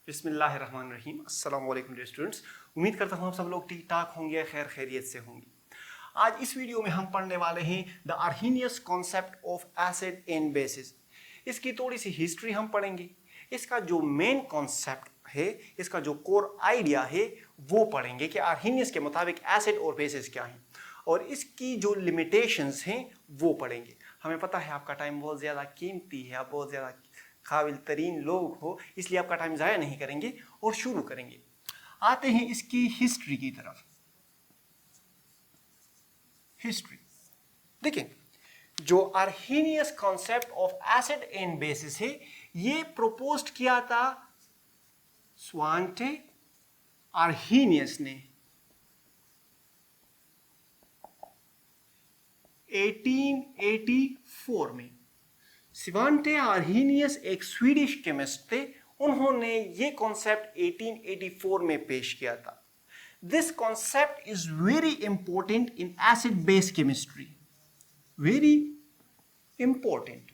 बिस्मिल्लाहिर्रहमानिर्रहीम। अस्सलाम वालेकुम डियर स्टूडेंट्स। उम्मीद करता हूँ आप सब लोग ठीक ठाक होंगे, खैर खैरियत से होंगे। आज इस वीडियो में हम पढ़ने वाले हैं the Arrhenius concept of acid and basis. इसकी थोड़ी सी हिस्ट्री हम पढ़ेंगे, इसका जो मेन कॉन्सेप्ट है, इसका जो कोर आइडिया है वो पढ़ेंगे कि आर्हीनियस के मुताबिक एसिड और बेसिस क्या हैं, और इसकी जो लिमिटेशंस हैं वो पढ़ेंगे। हमें पता है आपका टाइम बहुत ज़्यादा कीमती है, आप बहुत ज़्यादा काबिल तरीन लोग हो, इसलिए आपका टाइम ज़ाया नहीं करेंगे और शुरू करेंगे। आते हैं इसकी हिस्ट्री की तरफ। हिस्ट्री देखिए, जो Arrhenius concept of acid and basis है ये प्रपोज्ड किया था स्वांटे आर्हीनियस ने 1884 में। स्वांटे आर्हीनियस एक स्वीडिश केमिस्ट थे, उन्होंने ये कॉन्सेप्ट 1884 में पेश किया था। This concept is very important in acid base chemistry, very important.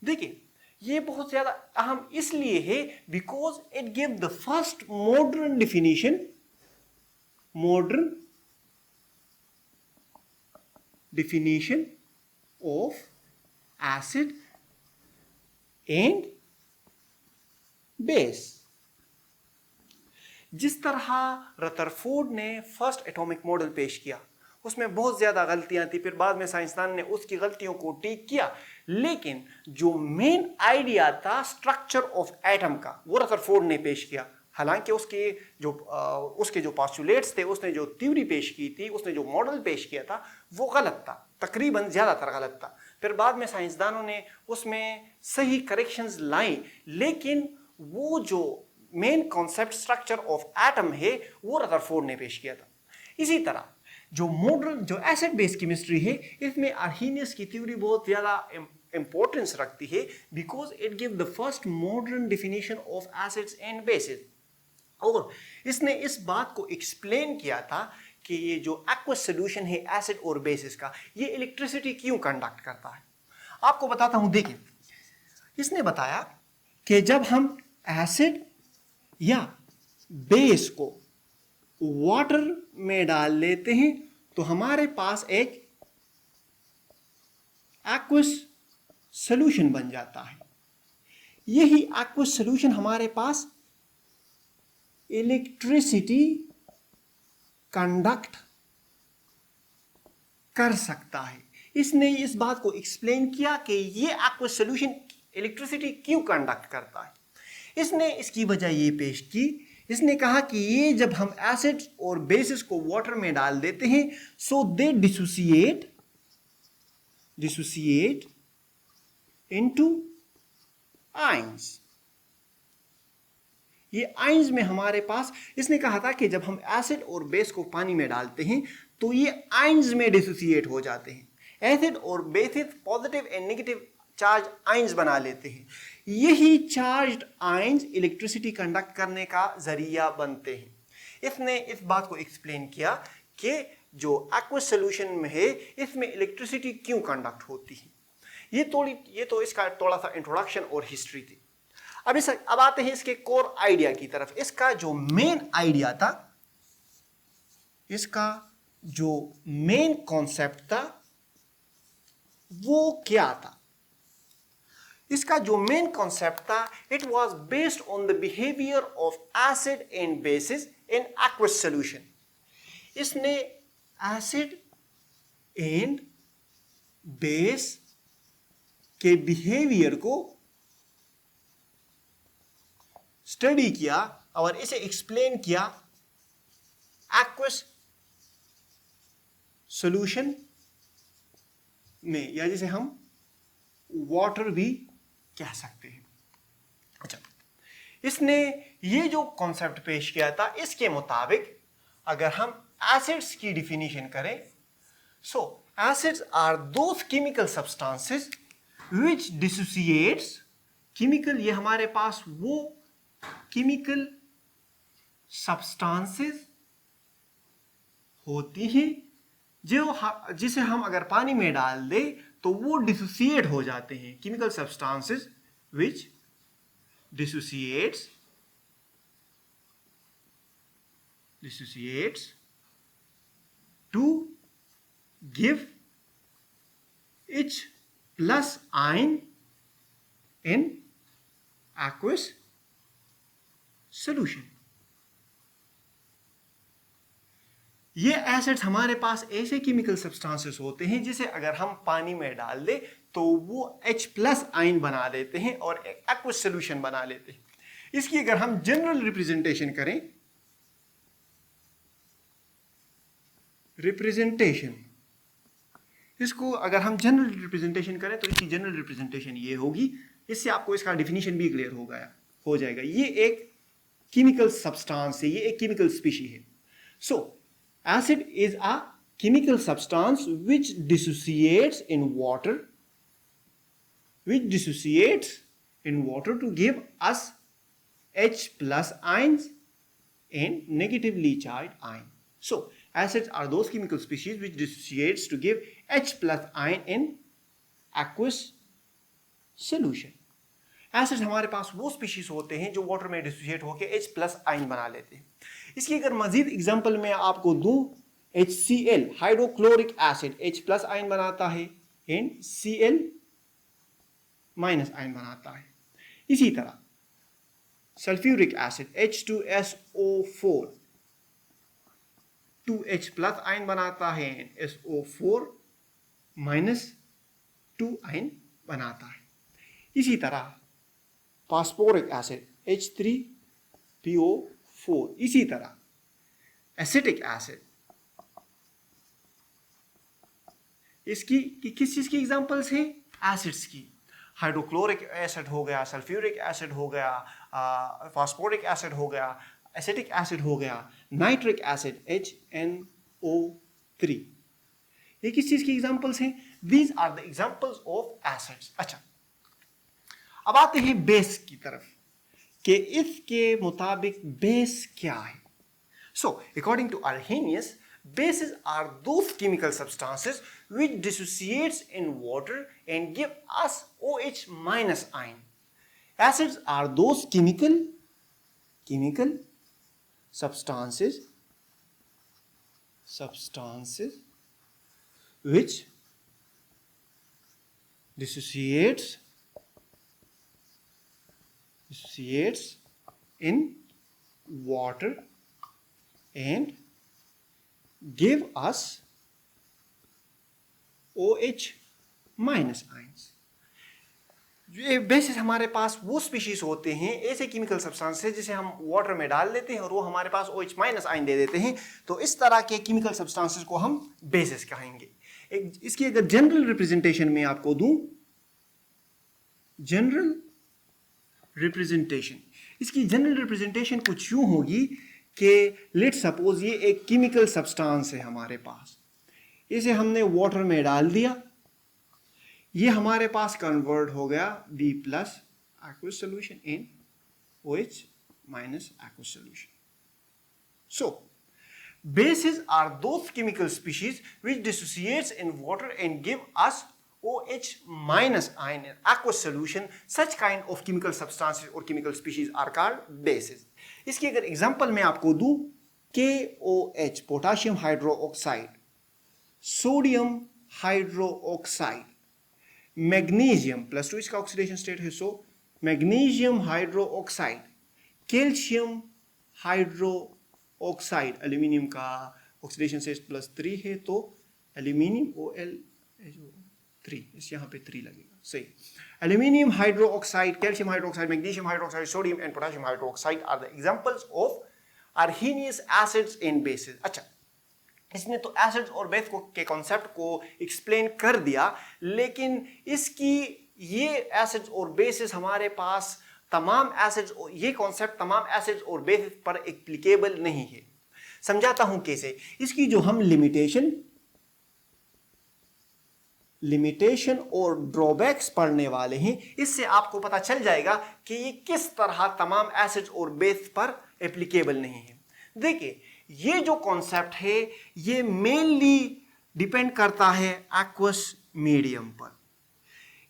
देखिए, ये बहुत ज्यादा अहम इसलिए है because it give the first modern definition of acid and base। जिस तरह रदरफोर्ड ने फर्स्ट एटॉमिक मॉडल पेश किया उसमें बहुत ज्यादा गलतियां थी, फिर बाद में साइंसदान ने उसकी गलतियों को ठीक किया, लेकिन जो मेन आइडिया था स्ट्रक्चर ऑफ एटम का वो रदरफोर्ड ने पेश किया। हालांकि उसके जो पास्टुलेट्स थे, उसने जो थ्योरी पेश की थी, उसने जो मॉडल पेश किया था वो गलत था, तकरीबन ज़्यादातर गलत था। फिर बाद में साइंसदानों ने उसमें सही करेक्शंस लाई, लेकिन वो जो main concept structure of atom है वो रदरफोर्ड ने पेश किया था। इसी तरह जो मॉडर्न जो एसिड बेस केमिस्ट्री है, इसमें आर्हीनियस की थ्योरी बहुत ज़्यादा इंपॉर्टेंस रखती है because it give the first modern definition of acids and bases. और इसने इस बात को एक्सप्लेन किया था कि ये जो एक्वस सोल्यूशन है एसिड और बेसिस का, ये इलेक्ट्रिसिटी क्यों कंडक्ट करता है। आपको बताता हूं, देखिए, इसने बताया कि जब हम एसिड या बेस को वाटर में डाल लेते हैं तो हमारे पास एक एक्वस सोल्यूशन बन जाता है। यही एक्वस सोल्यूशन हमारे पास इलेक्ट्रिसिटी कंडक्ट कर सकता है। इसने इस बात को एक्सप्लेन किया कि ये एक्वस सॉल्यूशन इलेक्ट्रिसिटी क्यों कंडक्ट करता है। इसने इसकी वजह ये पेश की, इसने कहा कि ये जब हम एसिड और बेसिस को वाटर में डाल देते हैं सो दे डिसोसिएट इनटू आयंस। ये आयंस में हमारे पास, इसने कहा था कि जब हम एसिड और बेस को पानी में डालते हैं तो ये आयंस में डिसोसिएट हो जाते हैं। एसिड और basis positive and negative charge ions बना लेते हैं। यही चार्ज्ड आयंस इलेक्ट्रिसिटी कंडक्ट करने का जरिया बनते हैं। इसने इस बात को एक्सप्लेन किया कि जो एक्वस सॉल्यूशन में है इसमें इलेक्ट्रिसिटी क्यों कंडक्ट होती है। ये तो इसका थोड़ा सा इंट्रोडक्शन और हिस्ट्री थी। अब आते हैं इसके कोर आइडिया की तरफ। इसका जो मेन आइडिया था, इसका जो मेन कॉन्सेप्ट था वो क्या था। इसका जो मेन कॉन्सेप्ट था, it was based on the behaviour of acid and basis in aqueous solution. इसने एसिड एंड बेस के बिहेवियर को स्टडी किया और इसे एक्सप्लेन किया एक्वस सॉल्यूशन में, या जिसे हम वाटर भी कह सकते हैं। अच्छा, इसने ये जो कॉन्सेप्ट पेश किया था, इसके मुताबिक अगर हम एसिड्स की डिफिनीशन करें, so acids are those chemical substances which dissociates. Chemical, ये हमारे पास वो केमिकल सब्सटेंसेस होती हैं जिसे हम अगर पानी में डाल दें तो वो डिसोसिएट हो जाते हैं। Chemical substances which dissociates to give H plus ion in aqueous solution. ये एसिड्स हमारे पास ऐसे केमिकल सब्सटेंसेस होते हैं जिसे अगर हम पानी में डाल दें तो वो H प्लस आयन बना देते हैं और एक एक्वस सोल्यूशन बना लेते हैं. इसकी अगर हम जनरल रिप्रेजेंटेशन करें, इसको अगर हम जनरल रिप्रेजेंटेशन करें तो इसकी जनरल रिप्रेजेंटेशन ये होगी. इससे आपको इसका डिफिनीशन भी क्लियर हो जाएगा. ये एक केमिकल सब्सटेंस है, ये एक केमिकल स्पीशी है. सो acid is a chemical substance which dissociates in water to give us H plus ions and negatively charged ion. So acids are those chemical species which dissociates to give H plus ion in aqueous solution. Acids हमारे पास वो species होते हैं जो water में dissociate होकर H plus ion बना लेते हैं. इसकी अगर मजीद एग्जांपल मैं आपको दूं, HCl hydrochloric acid H plus ion बनाता है एंड Cl माइनस आयन बनाता है. इसी तरह sulphuric acid H2SO4 2H plus ion बनाता है एंड SO4 माइनस 2 आयन बनाता है. इसी तरह फास्फोरिक एसिड H3PO4. इसी तरह एसिटिक एसिड, इसकी किस चीज की एग्जांपल्स है? एसिड्स की. हाइड्रोक्लोरिक एसिड हो गया, सल्फ्यूरिक एसिड हो गया, फास्फोरिक एसिड हो गया, एसिटिक एसिड हो गया, नाइट्रिक एसिड HNO3. ये किस चीज की एग्जांपल्स हैं? These are the examples of acids. अच्छा, अब आते हैं बेस की तरफ कि इसके मुताबिक बेस क्या है. So according to Arrhenius, bases are those chemical substances which dissociates in water and give us OH minus ion. Acids are those chemical substances which dissociates in water and give us OH minus ions. ये basis हमारे पास वो species होते हैं, ऐसे chemical substance है जिसे हम water में डाल देते हैं और वो हमारे पास OH माइनस आयन दे देते हैं. तो इस तरह के केमिकल सब्सटेंसेस को हम बेसिस कहेंगे. इसकी अगर जनरल रिप्रेजेंटेशन में आपको दूं, जनरल रिप्रेजेंटेशन, इसकी जनरल रिप्रेजेंटेशन कुछ यूं होगी कि लेट सपोज ये एक केमिकल सब्सटेंस है हमारे पास, इसे हमने वाटर में डाल दिया, ये हमारे पास कन्वर्ट हो गया B plus aqueous solution in OH minus aqueous solution. So bases are those chemical species which dissociates in water and give us OH minus ion in aqueous solution. Such kind of chemical substances or chemical species are called bases. इसकी अगर example मैं आपको दूं, KOH potassium hydroxide, sodium hydroxide, magnesium +2 इसका oxidation state है, so magnesium hydroxide, calcium hydroxide, aluminium का oxidation state +3 है तो एल्यूमिनियम OL3, इस यहाँ पे 3 लगेगा, सही. Aluminium hydroxide, calcium hydroxide, magnesium hydroxide, sodium and potassium hydroxide are the examples of Arrhenius acids and bases. अच्छा, इसने तो एसिड्स और बेस के कॉन्सेप्ट को एक्सप्लेन कर दिया, लेकिन इसकी ये एसिड्स और बेसिस हमारे पास तमाम एसिड्स, ये कॉन्सेप्ट तमाम एसिड्स और बेसिस पर एप्लीकेबल नहीं है. समझाता हूं कैसे. इसकी जो हम लिमिटेशन और ड्रॉबैक्स पढ़ने वाले हैं, इससे आपको पता चल जाएगा कि ये किस तरह तमाम एसिड्स और बेस पर एप्लीकेबल नहीं है. देखिए, ये जो कॉन्सेप्ट है ये मेनली डिपेंड करता है एक्वस मीडियम पर.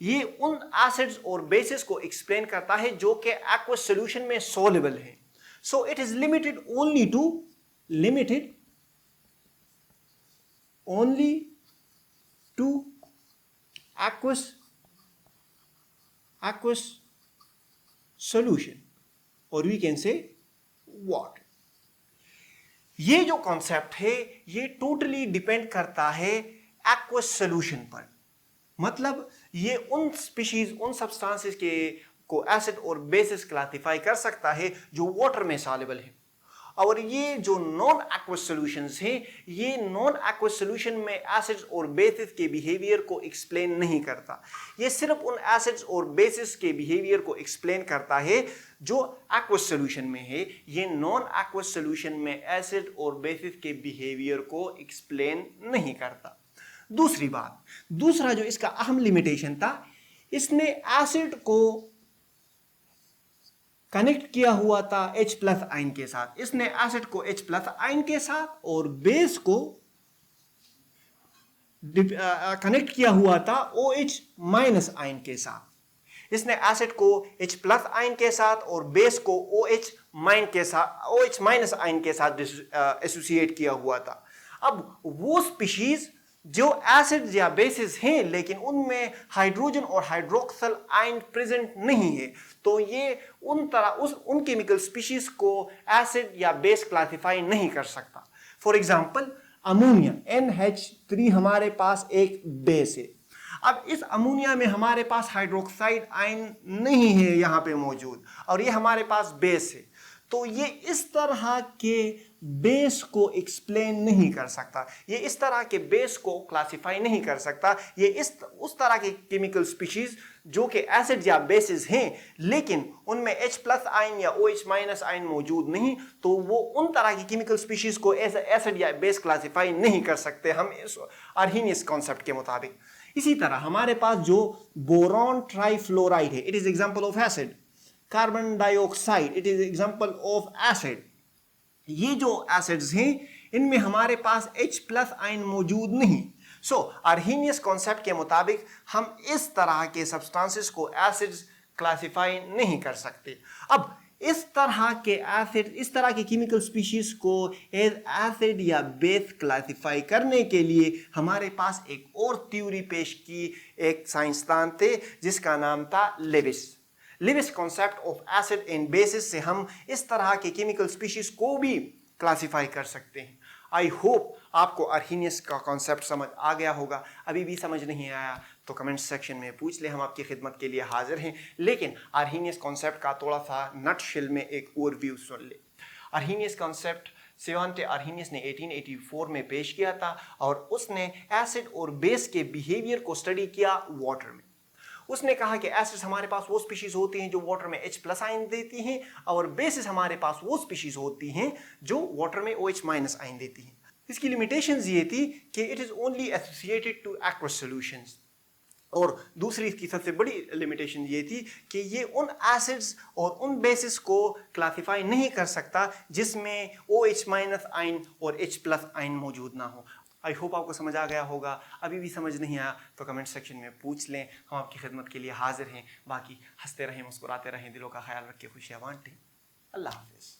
ये उन एसिड्स और बेसिस को एक्सप्लेन करता है जो कि एक्वस सॉल्यूशन में सॉल्युबल है। So it is limited only to aqueous solution और वी कैन से वाटर। ये जो कॉन्सेप्ट है ये टोटली डिपेंड करता है एक्वस सॉल्यूशन पर। मतलब ये उन स्पीशीज, उन सब्सटेंसेस के को एसिड और बेसिस क्लासिफाई कर सकता है जो वाटर में सॉल्युबल है। और ये जो नॉन एक्वस सॉल्यूशंस हैं, ये नॉन एक्वस सॉल्यूशन में एसिड्स और बेसिस के बिहेवियर को एक्सप्लेन नहीं करता। ये सिर्फ उन एसिड्स और बेसिस के बिहेवियर को एक्सप्लेन करता है जो एक्वस सॉल्यूशन में है। ये नॉन एक्वस सॉल्यूशन में एसिड और बेसिस के बिहेवियर को एक्सप्लेन नहीं करता। दूसरी बात, दूसरा जो इसका अहम लिमिटेशन था, इसने एसिड को कनेक्ट किया हुआ था H प्लस आयन के साथ। इसने एसिड को H प्लस आयन के साथ और बेस को कनेक्ट किया हुआ था OH माइनस आयन के साथ। इसने एसिड को H प्लस आयन के साथ और बेस को OH माइनस आयन के साथ एसोसिएट किया हुआ था। अब वो स्पीशीज जो एसिड या बेसिस हैं लेकिन उनमें हाइड्रोजन और हाइड्रोक्सल आयन प्रेजेंट नहीं है, तो ये उन केमिकल स्पीशीज को एसिड या बेस क्लासिफाई नहीं कर सकता। फॉर एग्जांपल अमोनिया NH3 हमारे पास एक बेस है। अब इस अमोनिया में हमारे पास हाइड्रोक्साइड आयन नहीं है यहाँ पे मौजूद और ये हमारे पास बेस है, तो ये इस तरह के बेस को एक्सप्लेन नहीं कर सकता, ये इस तरह के बेस को क्लासिफाई नहीं कर सकता। ये उस तरह के केमिकल स्पीशीज जो कि एसिड या बेसिस हैं लेकिन उनमें H प्लस आयन या OH माइनस आयन मौजूद नहीं, तो वो उन तरह की केमिकल स्पीशीज को एसिड या बेस क्लासिफाई नहीं कर सकते हम इस आर्हेनियस कॉन्सेप्ट के मुताबिक। इसी तरह हमारे पास जो बोरॉन ट्राइफ्लोराइड है, it is example of acid. Carbon dioxide, it is example of acid. ये जो एसिड्स हैं इनमें हमारे पास H प्लस आयन मौजूद नहीं। सो आर्हेनियस कॉन्सेप्ट के मुताबिक हम इस तरह के सब्सटेंसेस को एसिड्स क्लासिफाई नहीं कर सकते। अब इस तरह के केमिकल स्पीशीज को एज एसिड या बेस क्लासिफाई करने के लिए हमारे पास एक और थ्योरी पेश की एक साइंसदान थे जिसका नाम था Lewis concept of acid and bases से हम इस तरह के केमिकल स्पीशीज को भी क्लासिफाई कर सकते हैं। आई होप आपको आर्हेनियस का कॉन्सेप्ट समझ आ गया होगा। अभी भी समझ नहीं आया तो कमेंट सेक्शन में पूछ ले, हम आपकी खिदमत के लिए हाजिर हैं। लेकिन आर्हेनियस कॉन्सेप्ट का थोड़ा सा नटशेल में एक ओवरव्यू सुन ले। आर्हेनियस कॉन्सेप्ट सेवंते आर्हेनियस ने 1884 में पेश किया था और उसने एसिड और बेस के बिहेवियर को स्टडी किया वाटर में। उसने कहा कि एसिड्स हमारे पास वो स्पीशीज होती हैं जो वाटर में H प्लस आयन देती हैं और बेसिस हमारे पास वो स्पीशीज होती हैं जो वाटर में OH माइनस आयन देती हैं। इसकी लिमिटेशंस ये थी कि it is only associated two aqueous solutions. और दूसरी इसकी सबसे बड़ी लिमिटेशन ये थी कि ये उन एसिड्स और उन बेसिस को क्लासिफाई नहीं कर सकता जिसमें OH माइनस आयन और H प्लस आयन मौजूद ना हो। आई होप आपको समझ आ गया होगा। अभी भी समझ नहीं आया तो कमेंट सेक्शन में पूछ लें, हम आपकी खिदमत के लिए हाजिर हैं। बाकी हंसते रहें, मुस्कुराते रहें, दिलों का ख्याल रखें, खुशियाँ बांटें। अल्लाह हाफिज़।